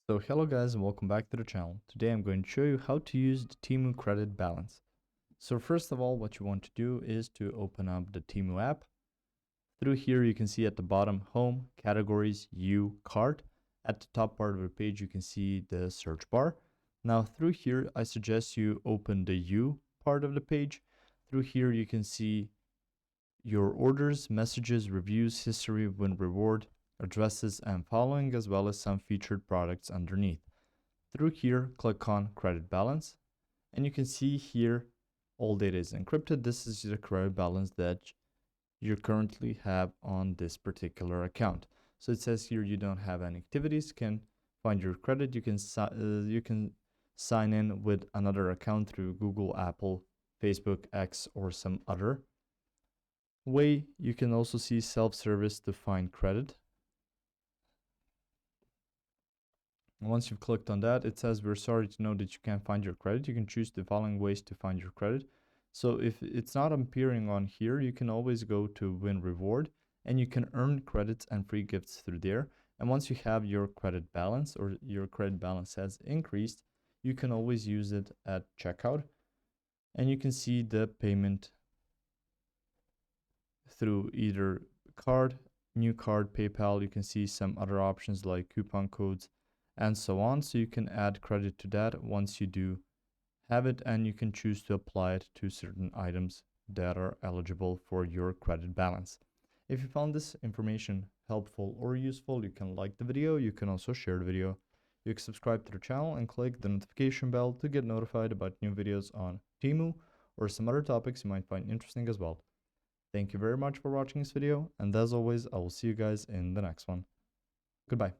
So hello guys and welcome back to the channel. Today I'm going to show you how to use the Temu credit balance. So first of all, what you want to do is to open up the Temu app. Through here you can see at the bottom home, categories, you, cart. At the top part of the page you can see the search bar. Now through here I suggest you open the you part of the page. Through here you can see your orders, messages, reviews, history, win reward, addresses, and following, as well as some featured products underneath. Through here, click on credit balance, and you can see here all data is encrypted. This is the credit balance that you currently have on this particular account. So it says here you don't have any activities, can find your credit. You can sign in with another account through Google, Apple, Facebook, X, or some other way. You can also see self-service to find credit. Once you've clicked on that, it says we're sorry to know that you can't find your credit. You can choose the following ways to find your credit. So if it's not appearing on here, you can always go to win reward and you can earn credits and free gifts through there. And once you have your credit balance or your credit balance has increased, you can always use it at checkout and you can see the payment through either card, new card, PayPal. You can see some other options like coupon codes and so on. So you can add credit to that once you do have it, and you can choose to apply it to certain items that are eligible for your credit balance. If you found this information helpful or useful, you can like the video. You can also share the video. You can subscribe to the channel and click the notification bell to get notified about new videos on Temu or some other topics you might find interesting as well. Thank you very much for watching this video, and as always, I will see you guys in the next one. Goodbye.